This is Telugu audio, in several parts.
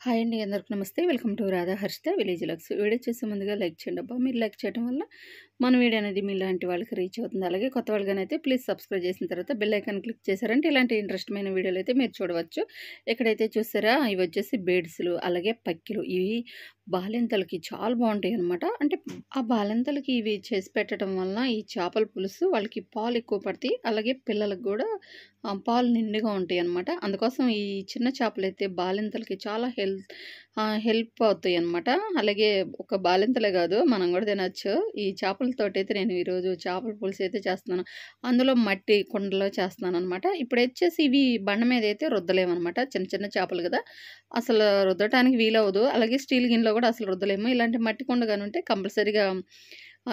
హాయ్ అండి. అందరికి నమస్తే. Welcome to Radha Harshitha village logs. Video చూసే ముందుగా లైక్ చేయండి అబ్బా. మీరు లైక్ చేయడం వల్ల మన వీడియో అనేది మీలాంటి వాళ్ళకి రీచ్ అవుతుంది. అలాగే కొత్త వాళ్ళగానైతే ప్లీజ్ సబ్స్క్రైబ్ చేసిన తర్వాత బెల్ ఐకాన్ క్లిక్ చేశారంటే ఇలాంటి ఇంట్రెస్ట్‌మైన వీడియోలు అయితే మీరు చూడవచ్చు. ఇక్కడైతే చూసారా, ఇవి వచ్చేసి బేడ్స్‌లు అలాగే పక్కిలు. ఇవి బాలింతలకి చాలా బాగుంటాయన్నమాట. అంటే ఆ బాలింతలకి ఇవి చేసి పెట్టడం వలన ఈ చేపల పులుసు వాళ్ళకి పాలు ఎక్కువ పడతాయి. అలాగే పిల్లలకు కూడా పాలు నిండుగా ఉంటాయన్నమాట. అందుకోసం ఈ చిన్న చేపలైతే బాలింతలకి చాలా హెల్ప్ అవుతాయన్నమాట. అలాగే ఒక బాలింతలే కాదు, మనం కూడా తినొచ్చు. ఈ చేపలతోటైతే నేను ఈరోజు చేపల పులుసు అయితే చేస్తున్నాను. అందులో మట్టి కుండలో చేస్తున్నానన్నమాట. ఇప్పుడొచ్చేసి ఇవి బండ మీద అయితే రుద్దలేమనమాట. చిన్న చిన్న చేపలు కదా, అసలు రుద్దటానికి వీలవ్వదు. అలాగే స్టీల్ గిన్నెలో కూడా అసలు రుద్దలేము. ఇలాంటి మట్టి కుండ గాని ఉంటే కంపల్సరీగా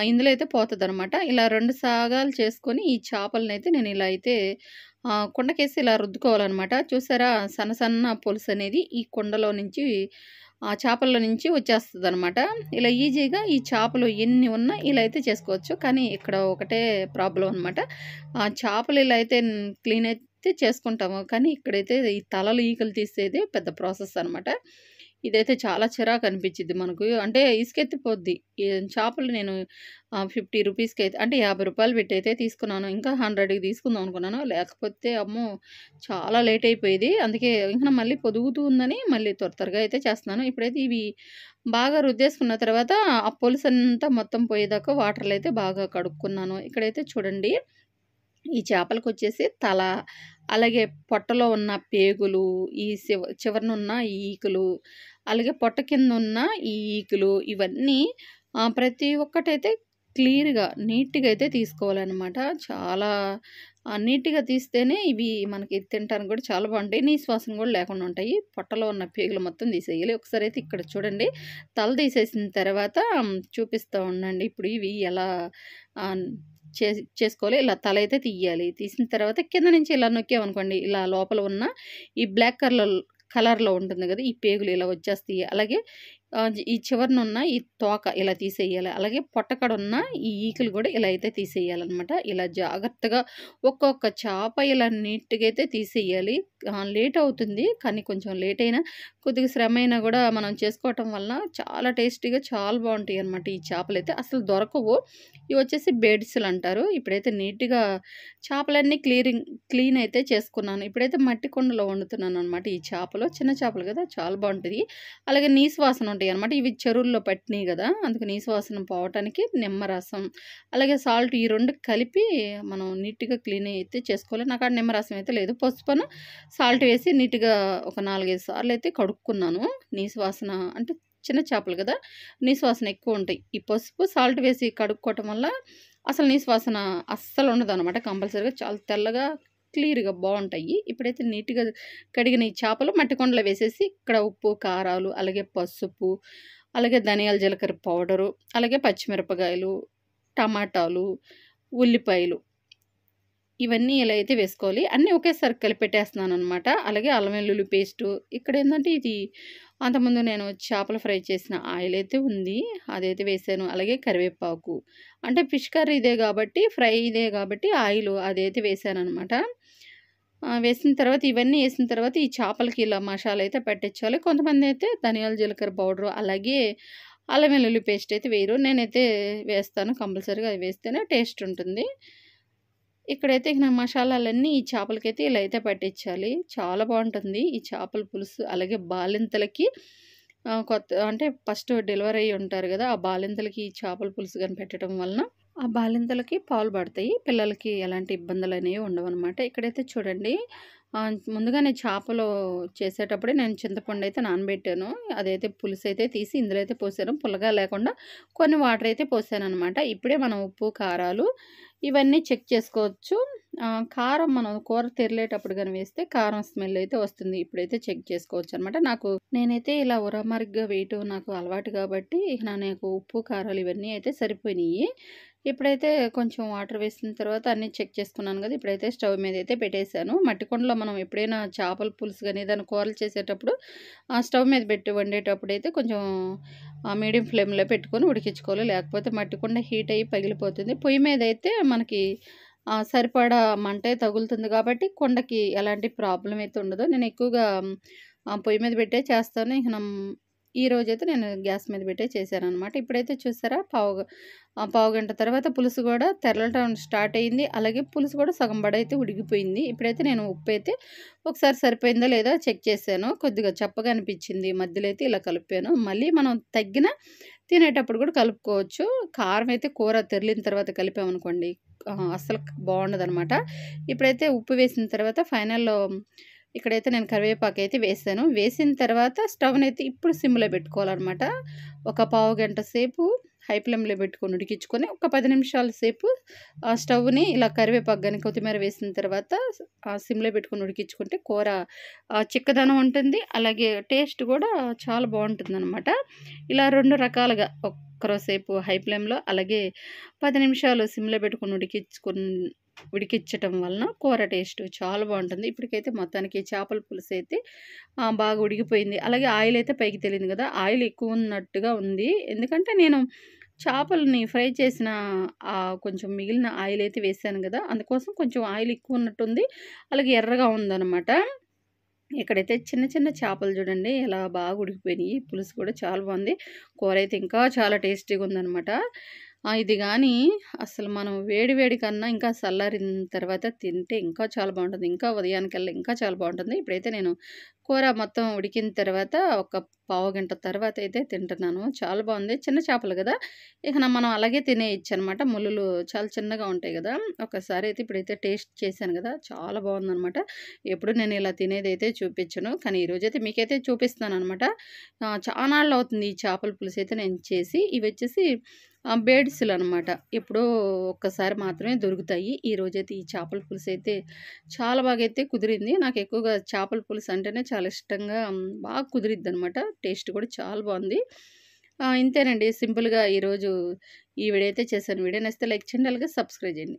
ఇందులో అయితే పోతదనమాట. ఇలా 2 సాగాలు చేసుకొని ఈ చేపలనైతే నేను ఇలా అయితే కుండకేసి ఇలా రుద్దుకోవాలనమాట. చూసారా, సన్న సన్న పులుసనేది ఈ కుండలో నుంచి ఆ చేపల్లో నుంచి వచ్చేస్తదనమాట. ఇలా ఈజీగా ఈ చేపలు ఎన్ని ఉన్నా ఇలా అయితే చేసుకోవచ్చు. కానీ ఇక్కడ ఒకటే ప్రాబ్లమ్ అనమాట. చేపలు ఇలా అయితే క్లీన్ అయితే చేసుకుంటాము. కానీ ఇక్కడైతే ఈ తలలు ఈకలు తీసేదే పెద్ద ప్రాసెస్ అనమాట. ఇదైతే చాలా చిరాకు అనిపించిద్ది మనకు. అంటే ఇసుకెత్తిపోద్ది. ఈ చేపలు నేను 50 రూపీస్‌కి అయితే అంటే రూ. 50 పెట్టయితే తీసుకున్నాను. ఇంకా 100కి తీసుకుందాం అనుకున్నాను. లేకపోతే అమ్మో! చాలా లేట్ అయిపోయేది. అందుకే ఇంకా మళ్ళీ పొదుగుతూ ఉందని మళ్ళీ త్వరగా అయితే చేస్తున్నాను. ఇప్పుడైతే ఇవి బాగా రుద్దేసుకున్న తర్వాత ఆ పులుసంతా మొత్తం పోయేదాకా వాటర్‌లో అయితే బాగా కడుక్కున్నాను. ఇక్కడైతే చూడండి, ఈ చేపలకొచ్చేసి తల, అలాగే పొట్టలో ఉన్న పేగులు, ఈ చివరనున్న ఈ ఈకలు, అలాగే పొట్ట కిందున్న ఈ ఈకలు ఇవన్నీ ప్రతి ఒక్కటైతే క్లియర్‌గా, నీట్‌గా అయితే తీసుకోవాలనమాట. చాలా నీట్‌గా తీస్తేనే ఇవి మనకి తినటానికి కూడా చాలా బాగుంటాయి. నీసు వాసన కూడా లేకుండా ఉంటాయి. పొట్టలో ఉన్న పేగులు మొత్తం తీసేయాలి. ఒకసారైతే ఇక్కడ చూడండి, తల తీసేసిన తర్వాత చూపిస్తా ఉండండి. ఇప్పుడు ఇవి ఎలా ఆహ్, చేసుకోవాలి. ఇలా తల అయితే తీయాలి. తీసిన తర్వాత కింద నుంచి ఇలా నొక్కామనుకోండి, ఇలా లోపల ఉన్న ఈ బ్లాక్ కలర్‌లో ఉంటుంది గదా, ఈ పేగులు ఇలా వచ్చేస్తాయి. అలాగే ఈ చివరనున్న ఈ తోక ఇలా తీసేయాలి. అలాగే పొట్టకాడ ఉన్న ఈ ఈకలు కూడా ఇలా అయితే తీసేయాలనమాట. ఇలా జాగ్రత్తగా ఒక్కొక్క చేప ఇలా నీట్‌గా అయితే తీసేయాలి. లేట్ అవుతుంది. కానీ కొంచెం లేట్ అయినా, కొద్దిగా శ్రమ అయినా కూడా మనం చేసుకోవటం వలన చాలా టేస్టీగా చాలా బాగుంటాయన్నమాట. ఈ చేపలైతే అసలు దొరకవు. ఇవి వచ్చేసి బేడ్స్‌లు అంటారు. ఇప్పుడైతే నీట్‌గా చేపలన్నీ క్లీన్ అయితే చేసుకున్నాను. ఇప్పుడైతే మట్టి కుండలో వండుతున్నాననమాట. ఈ చేపలు చిన్న చేపలు కదా, చాలా బాగుంటది. అలాగే నీసు వాసన ఉంటాయన్నమాట. ఇవి చెరువుల్లో పట్టినయి గదా, అందుకు నీసు వాసన పోవటానికి నిమ్మరసం, అలాగే సాల్ట్ ఈ 2 కలిపి మనం నీట్‌గా క్లీన్ అయితే చేసుకోవాలి. నాకాడ నిమ్మరసం అయితే లేదు. పసుపును, సాల్ట్ వేసి నీట్‌గా ఒక 4, 5 సార్లు అయితే కడుక్కున్నాను. నీసు వాసన అంటే చిన్న చేపలు గదా, నీసు వాసన ఎక్కువుంటాయి. ఈ పసుపు, సాల్ట్ వేసి కడుక్కోవటం వల్ల అసలు నీసు వాసన అస్సలు ఉండదనమాట. కంపల్సరీగా చాలా తెల్లగా, క్లియర్‌గా బావుంటాయి. ఇప్పుడైతే నీట్‌గా కడిగిన ఈ చేపలు మట్టి కుండలో వేసేసి ఇక్కడ ఉప్పు, కారాలు, అలాగే పసుపు, అలాగే ధనియాల, జీలకర్ర పౌడరు, అలాగే పచ్చిమిరపకాయలు, టమాటాలు, ఉల్లిపాయలు ఇవన్నీ ఇలా అయితే వేసుకోవాలి. అన్నీ ఒకేసారి కలిపెట్టేస్తున్నాననమాట. అలాగే అల్లం వెల్లుల్లి పేస్టు. ఇక్కడేందంటే ఇది అంతకుముందు నేను చేపల ఫ్రై చేసిన ఆయిల్ అయితే ఉంది. అదైతే వేసాను. అలాగే కరివేపాకు. అంటే ఫిష్ కర్రీ ఇదే గాబట్టి, ఫ్రై ఇదే గాబట్టి ఆయిలు అదైతే వేసాననమాట. వేసిన తర్వాత ఇవన్నీ ఏసిన తర్వాత ఈ చేపలకి ఇలా మసాలా అయితే పట్టించాలి. కొంతమందైతే ధనియాల, జీలకర్ర పౌడరు, అలాగే అల్లం వెల్లుల్లి పేస్ట్ అయితే వేయరు. నేనైతే వేస్తాను కంపల్సరీగా. అది వేస్తేనే టేస్ట్ ఉంటుంది. ఇక్కడైతే ఇక నా మసాలాలన్నీ ఈ చేపలకైతే ఇలా అయితే పట్టించాలి. చాలా బాగుంటుంది ఈ చేపల పులుసు. అలాగే బాలింతలకి కొత్త అంటే ఫస్ట్ డెలివరీ అయ్యి ఉంటారు గదా, ఆ బాలింతలకి ఈ చేపల పులుసు గాని పెట్టడం వలన ఆ బాలింతలకి పాలు పడతాయి. పిల్లలకి ఎలాంటి ఇబ్బందులనేవి ఉండవనమాట. ఇక్కడైతే చూడండి, ముందుగానే చేపలు చేసేటప్పుడే నేను చింతపండయితే నానబెట్టాను. అదైతే పులుసయితే తీసి ఇందులో అయితే పోసాను. పుల్లగా లేకుండా కొన్ని వాటర్ అయితే పోసాననమాట. ఇప్పుడే మనం ఉప్పు, కారాలు ఇవన్నీ చెక్ చేసుకోవచ్చు. కారం మనం కూర తెరిలేటప్పుడు గాని వేస్తే కారం స్మెల్ అయితే వస్తుంది. ఇప్పుడైతే చెక్ చేసుకోవచ్చనమాట. నేనైతే ఇలా ఉరమరిగ్గా వేయటం నాకు అలవాటు కాబట్టి నాకు ఉప్పు, కారాలు ఇవన్నీ అయితే సరిపోయినియి. ఇప్పుడైతే కొంచెం వాటర్ వేసిన తర్వాత అన్నీ చెక్ చేసుకున్నాను కదా, ఇప్పుడైతే స్టవ్ మీద అయితే పెట్టేశాను. మట్టి కుండలో మనం ఎప్పుడైనా చేపల పులుసు గాని ఏదైనా కూరలు చేసేటప్పుడు స్టవ్ మీద పెట్టి వండేటప్పుడైతే కొంచెం మీడియం ఫ్లేమ్‌లో పెట్టుకొని ఉడికించుకోవాలి. లేకపోతే మట్టి కుండ హీట్ అయ్యి పగిలిపోతుంది. పొయ్యి మీద అయితే మనకి సరిపడా మంటే తగులుతుంది కాబట్టి కుండకి ఎలాంటి ప్రాబ్లమ్ అయితే ఉండదు. నేను ఎక్కువగా పొయ్యి మీద పెట్టే చేస్తాను. ఇక ఈరోజైతే నేను గ్యాస్ మీద పెట్టే చేశాననమాట. ఇప్పుడైతే చూసారా పావుగంట తర్వాత పులుసు కూడా తెరలటం స్టార్ట్ అయింది. అలాగే పులుసు కూడా సగం బడైతే ఉడికిపోయింది. ఇప్పుడైతే నేను ఉప్పు అయితే ఒకసారి సరిపోయిందా లేదా చెక్ చేశాను. కొద్దిగా చప్పగా అనిపించింది. మధ్యలో అయితే ఇలా కలిపాను. మళ్ళీ మనం తగ్గిన తినేటప్పుడు కూడా కలుపుకోవచ్చు. కారం అయితే కూర తెరిలిన తర్వాత కలిపామనుకోండి అస్సలు బాగుండదనమాట. ఇప్పుడైతే ఉప్పు వేసిన తర్వాత ఫైనల్లో ఇక్కడైతే నేను కరివేపాకు అయితే వేసాను. వేసిన తర్వాత స్టవ్‌నైతే ఇప్పుడు సిమ్‌లో పెట్టుకోవాలనమాట. ఒక పావుగంట సేపు హై ఫ్లేమ్‌లో పెట్టుకొని ఉడికించుకొని, ఒక 10 నిమిషాల సేపు స్టవ్‌ని ఇలా కరివేపాకు గాని, కొత్తిమీర వేసిన తర్వాత సిమ్‌లో పెట్టుకొని ఉడికించుకుంటే కూర చిక్కదనం ఉంటుంది. అలాగే టేస్ట్ కూడా చాలా బావుంటుందనమాట. ఇలా 2 రకాలుగా ఒక్కరోసేపు హై ఫ్లేమ్‌లో అలాగే 10 నిమిషాలు సిమ్‌లో పెట్టుకొని ఉడికించటం వలన కూర టేస్ట్ చాలా బాగుంటుంది. ఇప్పటికైతే మొత్తానికి చేపల పులుసు అయితే బాగా ఉడికిపోయింది. అలాగే ఆయిల్ అయితే పైకి తేలింది కదా! ఆయిల్ ఎక్కువ ఉన్నట్టుగా ఉంది. ఎందుకంటే నేను చేపలని ఫ్రై చేసిన కొంచెం మిగిలిన ఆయిల్ అయితే వేసాను కదా! అందుకోసం కొంచెం ఆయిల్ ఎక్కువ ఉన్నట్టుంది. అలాగే ఎర్రగా ఉందనమాట. ఇక్కడైతే చిన్న చిన్న చేపలు చూడండి ఎలా బాగా ఉడికిపోయినాయి. పులుసు కూడా చాలా బాగుంది. కూర అయితే ఇంకా చాలా టేస్టీగా ఉందనమాట. ఇది కానీ అసలు మనం వేడి వేడి కన్నా ఇంకా చల్లారిన తర్వాత తింటే ఇంకా చాలా బాగుంటుంది. ఇంకా ఉదయానికల్లా ఇంకా చాలా బాగుంటుంది. ఇప్పుడైతే నేను కూర మొత్తం ఉడికిన తర్వాత ఒక పావుగంట తర్వాత అయితే తింటున్నాను. చాలా బాగుంది. చిన్న చేపలు కదా! ఇక మనం అలాగే తినేయొచ్చు అనమాట. ముల్లులు చాలా చిన్నగా ఉంటాయి కదా! ఒకసారి అయితే ఇప్పుడైతే టేస్ట్ చేశాను కదా! చాలా బాగుందనమాట. ఎప్పుడు నేను ఇలా తినేదైతే చూపించను. కానీ ఈరోజైతే మీకైతే చూపిస్తున్నాననమాట. చానాళ్ళు అవుతుంది ఈ చేపల పులుసు అయితే నేను చేసి. ఇవొచ్చేసి బేడిసులనమాట. ఎప్పుడో ఒక్కసారి మాత్రమే దొరుకుతాయి. ఈరోజైతే ఈ చేపల పులుసైతే చాలా బాగైతే కుదిరింది. నాకు ఎక్కువగా చేపల పులుసు అంటేనే చాలా ఇష్టంగా బాగా కుదిరిద్దనమాట. టేస్ట్ కూడా చాలా బాగుంది. ఇంతేనండి సింపుల్‌గా ఈరోజు ఈ వీడియో అయితే చేశాను. వీడియో నచ్చితే లైక్ చేయండి. అలాగే సబ్స్క్రైబ్ చేయండి.